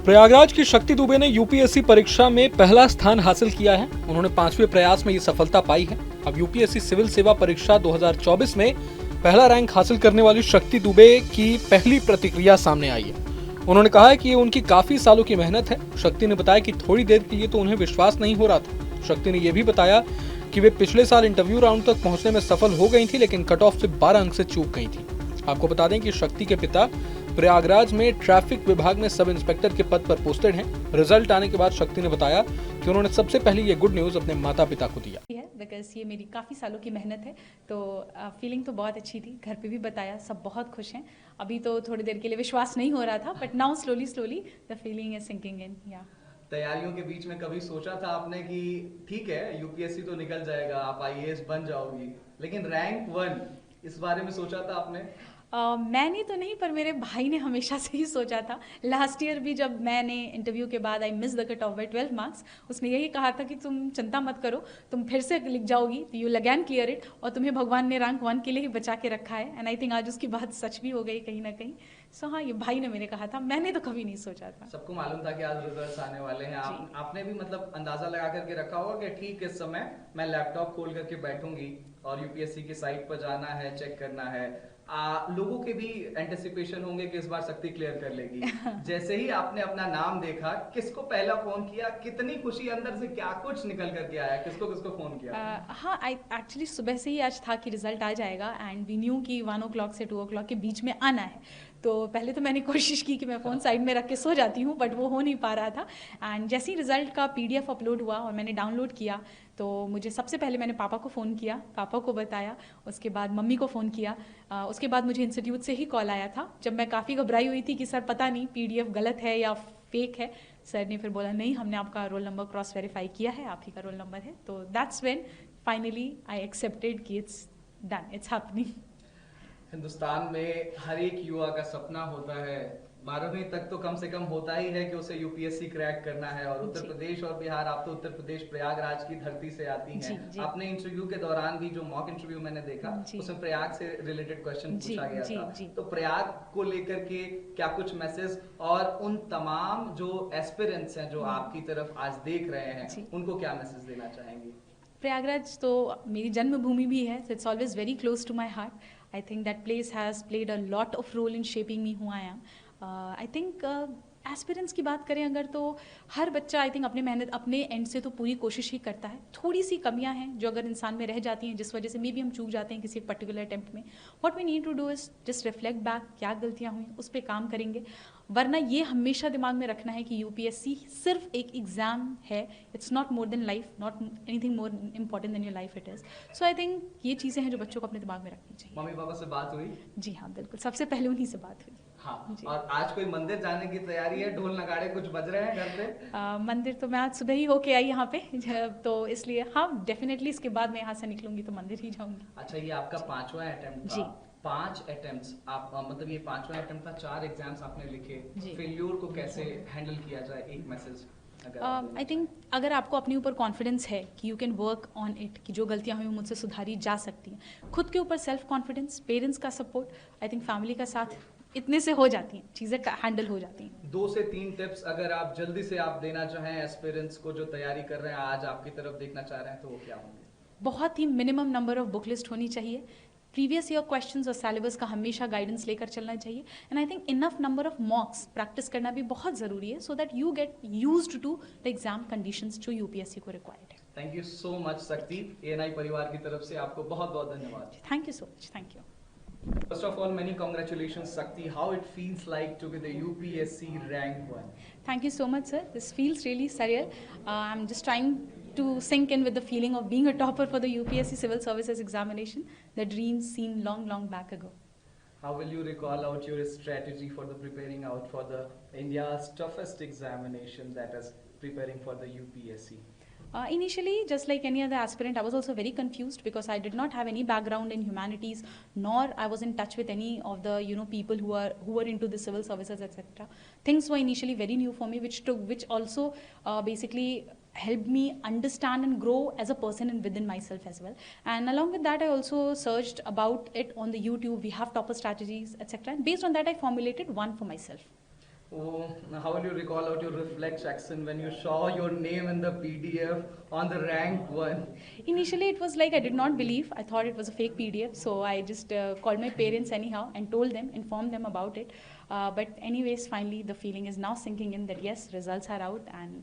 प्रयागराज की शक्ति दुबे ने यूपीएससी परीक्षा में पहला स्थान हासिल किया है। उन्होंने 5वें प्रयास में ये सफलता पाई है। अब यूपीएससी सिविल सेवा परीक्षा 2024 में पहला रैंक हासिल करने वाली शक्ति दुबे की पहली प्रतिक्रिया सामने आई है। उन्होंने कहा है कि ये उनकी काफी सालों की मेहनत है। शक्ति ने बताया कि थोड़ी देर के लिए तो उन्हें विश्वास नहीं हो रहा था। शक्ति ने यह भी बताया कि वे पिछले साल इंटरव्यू राउंड तक पहुंचने में सफल हो गई थी, लेकिन कट ऑफ से 12 अंक से चूक गई थी। आपको बता दें कि शक्ति के पिता प्रयागराज में ट्रैफिक विभाग में सब इंस्पेक्टर के पद पर पोस्टेड हैं। रिजल्ट आने के बाद शक्ति ने बताया कि उन्होंने सबसे पहले ये गुड न्यूज अपने माता पिता को दिया है बिकॉज ये मेरी काफ़ी सालों की मेहनत है। तो फीलिंग तो बहुत अच्छी थी, घर पे भी बताया, सब बहुत खुश हैं। अभी तो थोड़ी देर के लिए विश्वास नहीं हो रहा था, but now slowly the feeling is sinking in. या तैयारियों के बीच में कभी सोचा था आपने कि ठीक है यूपीएससी तो निकल जाएगा, आप आईएएस बन जाओगी, लेकिन रैंक 1 इस बारे में सोचा था आपने? मैंने तो नहीं, पर मेरे भाई ने हमेशा से ही सोचा था। लास्ट ईयर भी जब मैंने इंटरव्यू के बाद I miss the cut off by 12 marks, उसने यही कहा था कि तुम चिंता मत करो, तुम फिर से लिख जाओगी, तो यू अगेन क्लियर इट, और तुम्हें भगवान ने रैंक 1 के लिए ही बचा के रखा है। एंड आई थिंक आज उसकी बात सच भी हो गई कहीं ना कहीं। सो हाँ, ये भाई ने मेरे कहा था, मैंने तो कभी नहीं सोचा था। सबको मालूम था कि आज रिजल्ट्स आने वाले हैं। आपने भी मतलब अंदाजा लगा करके रखा होगा कि ठीक इस समय मैं लैपटॉप खोल करके बैठूंगी और यूपीएससी की साइट पर जाना है, चेक करना है। लोगों के भी एंटिसिपेशन होंगे कि इस बार शक्ति क्लियर कर लेगी। जैसे ही आपने अपना नाम देखा, किसको पहला फोन किया, कितनी खुशी अंदर से, क्या कुछ निकल करके आया, किसको किसको फोन किया? हाँ, आई एक्चुअली सुबह से ही आज था कि रिजल्ट आ जाएगा, एंड वी न्यू कि 1 o'clock से 2 o'clock के बीच में आना है। तो पहले तो मैंने कोशिश की कि मैं फ़ोन साइड में रख के सो जाती हूँ, बट वो हो नहीं पा रहा था। एंड जैसे ही रिजल्ट का PDF अपलोड हुआ और मैंने डाउनलोड किया, तो मुझे सबसे पहले मैंने पापा को फ़ोन किया, पापा को बताया, उसके बाद मम्मी को फ़ोन किया। उसके बाद मुझे इंस्टीट्यूट से ही कॉल आया था, जब मैं काफ़ी घबराई हुई थी कि सर पता नहीं PDF गलत है या फेक है। सर ने फिर बोला नहीं, हमने आपका रोल नंबर क्रॉस वेरीफाई किया है, आप ही का रोल नंबर है। तो that's when finally I accepted कि it's done, it's happening. Hindustan में हर एक युवा का सपना होता है, 12वीं तक तो कम से कम होता ही है कि उसे यूपीएससी क्रैक करना है। और उत्तर प्रदेश और बिहार, आप तो उत्तर प्रदेश प्रयागराज की धरती से आती हैं। आपने इंटरव्यू के दौरान भी, जो मॉक इंटरव्यू मैंने देखा, उसमें प्रयाग से रिलेटेड क्वेश्चन पूछा गया था। तो प्रयाग को लेकर के क्या कुछ मैसेज, और उन तमाम जो एस्पिरेंट्स हैं जो आपकी तरफ आज देख रहे हैं, उनको क्या मैसेज देना चाहेंगे? प्रयागराज तो मेरी जन्मभूमि भी है, so it's always very close to my heart. I think that place has played a lot of role in shaping me who I am. I think aspirants की बात करें अगर, तो हर बच्चा आई थिंक अपने मेहनत अपने एंड से तो पूरी कोशिश ही करता है। थोड़ी सी कमियां हैं जो अगर इंसान में रह जाती हैं, जिस वजह से मे भी हम चूक जाते हैं किसी एक पर्टिकुलर अटेम्प्ट में। What we need to do is just reflect back, क्या गलतियां हुई उस पर काम करेंगे। वरना ये हमेशा दिमाग में रखना है कि यूपीएससी सिर्फ एक एग्जाम है, it's not more than life, not anything more important than your life it is. So I think ये चीज़ें हैं जो बच्चों को अपने दिमाग में रखनी चाहिए। मम्मी पापा से बात हुई? जी हाँ, बिल्कुल, सबसे पहले उन्हीं से बात हुई। हाँ, और आज कोई मंदिर जाने की तैयारी है? ढोल नगाड़े कुछ बज रहे हैं घर पे? मंदिर तो मैं आज सुबह ही होके आई यहाँ पे, तो इसलिए हाँ, डेफिनेटली इसके बाद मैं यहाँ से निकलूंगी तो मंदिर ही जाऊंगी। अच्छा, ये आपका 5वां अटेम्प्ट था। 5 अटेम्प्ट्स, आप मतलब ये 5वां अटेम्प्ट था, 4 एग्जाम्स आपने लिखे। फेल्योर को कैसे हैंडल किया जाए, एक मैसेज? आई थिंक अगर आपको अपने ऊपर कॉन्फिडेंस है कि you can work on it, कि जो गलतियां हुई मुझसे सुधारी जा सकती हैं, खुद के ऊपर सेल्फ कॉन्फिडेंस, पेरेंट्स का सपोर्ट, आई थिंक फैमिली का साथ, इतने से हो जाती हैं चीज़ें, हैंडल हो जाती हैं। 2 से 3 टिप्स अगर आप जल्दी से आप देना चाहें एस्पिरेंट्स को जो तैयारी कर रहे हैं, आज आपकी तरफ देखना चाह रहे हैं, तो वो क्या होंगे? बहुत ही minimum number of book list होनी चाहिए। प्रीवियस ईयर क्वेश्चंस और सिलेबस का हमेशा गाइडेंस लेकर चलना चाहिए। And I think enough number of mocks practice करना भी बहुत ज़रूरी है, so that you get used to the exam conditions जो यूपीएससी को रिक्वायर्ड है। Thank you so much Shakti, ANI परिवार की तरफ से आपको बहुत बहुत धन्यवाद। Thank you so much. Thank you. First of all, many congratulations, Shakti. How it feels like to be the UPSC rank 1? Thank you so much, sir. This feels really surreal. I'm just trying to sink in with the feeling of being a topper for the UPSC Civil Services examination, the dreams seen long, long back ago. How will you recall out your strategy for the preparing out for the India's toughest examination, that is preparing for the UPSC? Initially, just like any other aspirant, I was also very confused because I did not have any background in humanities, nor I was in touch with any of the people who were into the civil services, etc. Things were initially very new for me, which also basically helped me understand and grow as a person and within myself as well. And along with that, I also searched about it on the YouTube. We have topper strategies, etc. And based on that, I formulated one for myself. Oh, how will you recall out your reflection when you saw your name in the PDF on the rank one? Initially, it was like I did not believe. I thought it was a fake PDF. So I just called my parents anyhow and told them, informed them about it. But anyways, finally, the feeling is now sinking in that yes, results are out and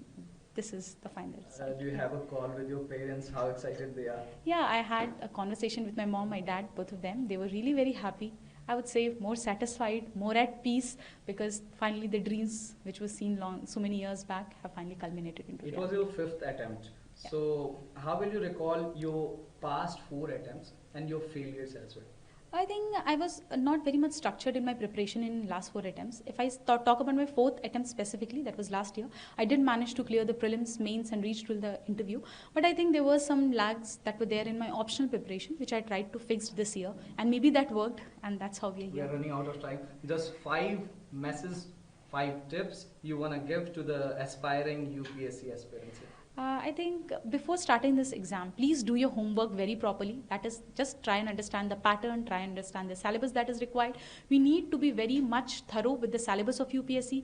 this is the final result. Do you have a call with your parents? How excited they are? Yeah, I had a conversation with my mom, my dad, both of them. They were really very happy. I would say more satisfied, more at peace, because finally the dreams which was seen so many years back have finally culminated into It reality. was your 5th attempt. Yeah. So how will you recall your past 4 attempts and your failures as well? I think I was not very much structured in my preparation in last 4 attempts. If I talk about my 4th attempt specifically, that was last year, I did manage to clear the prelims, mains and reach to the interview. But I think there were some lags that were there in my optional preparation, which I tried to fix this year. And maybe that worked, and that's how we are We are here. running out of time. Just 5 messages, 5 tips you want to give to the aspiring UPSC aspirants here. I think before starting this exam, please do your homework very properly. That is, just try and understand the pattern, try and understand the syllabus that is required. We need to be very much thorough with the syllabus of UPSC.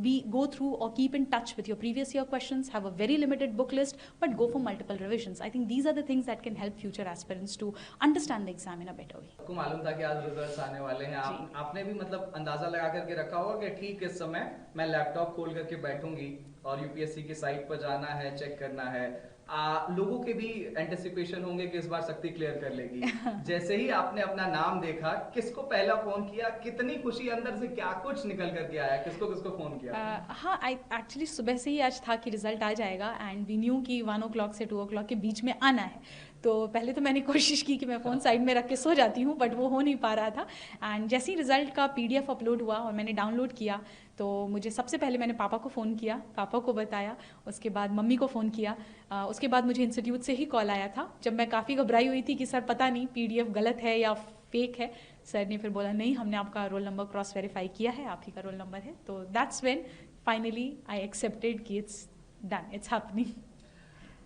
We go through or keep in touch with your previous year questions, have a very limited book list, but go for multiple revisions. I think these are the things that can help future aspirants to understand the exam in a better way. आपको मालूम था कि आज results आने वाले हैं आपने भी मतलब अंदाजा लगा करके रखा होगा कि ठीक इस समय मैं लैपटॉप खोल करके बैठूंगी और यूपीएससी की साइट पर जाना है, चेक करना है। लोगों के भी एंटिसिपेशन होंगे कि इस बार शक्ति क्लियर कर लेगी। जैसे ही आपने अपना नाम देखा, किसको पहला फोन किया, कितनी खुशी अंदर से क्या कुछ निकल करके आया, किसको किसको फोन किया? हाँ, एक्चुअली सुबह से ही आज था कि रिजल्ट आ जाएगा एंड वी न्यू कि 1 o'clock से 2 o'clock के बीच में आना है। तो पहले तो मैंने कोशिश की कि मैं फ़ोन साइड में रख के सो जाती हूँ, बट वो हो नहीं पा रहा था। एंड जैसे ही रिजल्ट का PDF अपलोड हुआ और मैंने डाउनलोड किया, तो मुझे सबसे पहले मैंने पापा को फ़ोन किया, पापा को बताया, उसके बाद मम्मी को फ़ोन किया। उसके बाद मुझे इंस्टीट्यूट से ही कॉल आया था, जब मैं काफ़ी घबराई हुई थी कि सर पता नहीं PDF गलत है या फेक है। सर ने फिर बोला नहीं, हमने आपका रोल नंबर क्रॉस वेरीफाई किया है, आप ही का रोल नंबर है। तो that's when finally I accepted कि it's done, it's happening.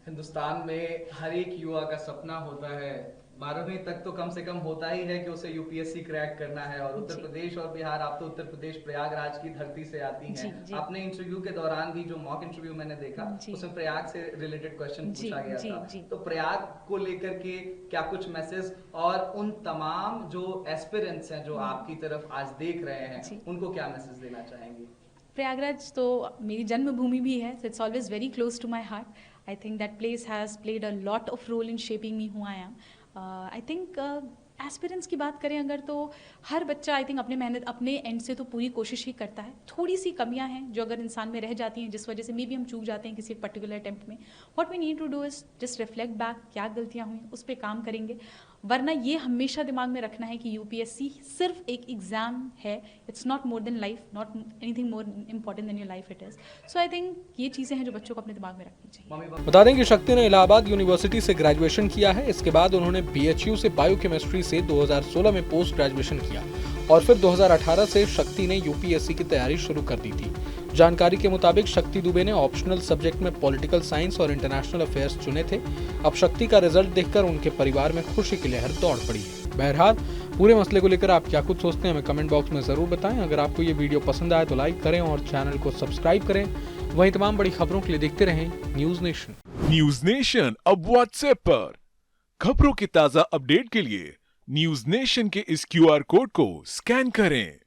Hindustan में हर एक युवा का सपना होता है, 12वीं तक तो कम से कम होता ही है कि उसे यूपीएससी क्रैक करना है। और उत्तर प्रदेश और बिहार, आप तो उत्तर प्रदेश प्रयागराज की धरती से आती हैं। आपने इंटरव्यू के दौरान भी, जो मॉक इंटरव्यू मैंने देखा, उसमें प्रयाग से रिलेटेड क्वेश्चन पूछा गया था। तो प्रयाग को लेकर के क्या कुछ मैसेज, और उन तमाम जो एस्पिरेंट्स हैं जो आपकी तरफ आज देख रहे हैं, उनको क्या मैसेज देना चाहेंगे? प्रयागराज तो मेरी जन्मभूमि भी है, so it's always very close to my heart. I think that place has played a lot of role in shaping me who I am. I think aspirants की बात करें अगर, तो हर बच्चा आई थिंक अपने मेहनत अपने एंड से तो पूरी कोशिश ही करता है। थोड़ी सी कमियां हैं जो अगर इंसान में रह जाती हैं, जिस वजह से मे बी हम चूक जाते हैं किसी पर्टिकुलर अटेम्प्ट में। What we need to do is just reflect back, क्या गलतियां हुई उस पर काम करेंगे। वरना ये हमेशा दिमाग में रखना है कि यूपीएससी सिर्फ एक एग्जाम है, it's not more than life, not anything more important than your life it is. So I think ये चीज़ें हैं जो बच्चों को अपने दिमाग में रखनी चाहिए। बता दें कि शक्ति ने इलाहाबाद यूनिवर्सिटी से ग्रेजुएशन किया है। इसके बाद उन्होंने BHU से बायोकेमिस्ट्री से 2016 में पोस्ट ग्रेजुएशन किया और फिर 2018 से शक्ति ने यूपीएससी की तैयारी शुरू कर दी थी। जानकारी के मुताबिक शक्ति दुबे ने ऑप्शनल सब्जेक्ट में पॉलिटिकल साइंस और इंटरनेशनल अफेयर्स चुने थे। अब शक्ति का रिजल्ट देखकर उनके परिवार में खुशी की लहर दौड़ पड़ी है। बहरहाल, पूरे मसले को लेकर आप क्या कुछ सोचते हैं, हमें कमेंट बॉक्स में जरूर बताएं। अगर आपको ये वीडियो पसंद आए तो लाइक करें और चैनल को सब्सक्राइब करें। वहीं तमाम बड़ी खबरों के लिए देखते रहें न्यूज नेशन। न्यूज नेशन अब व्हाट्सएप पर खबरों की ताजा अपडेट के लिए न्यूज नेशन के इस QR कोड को स्कैन करें।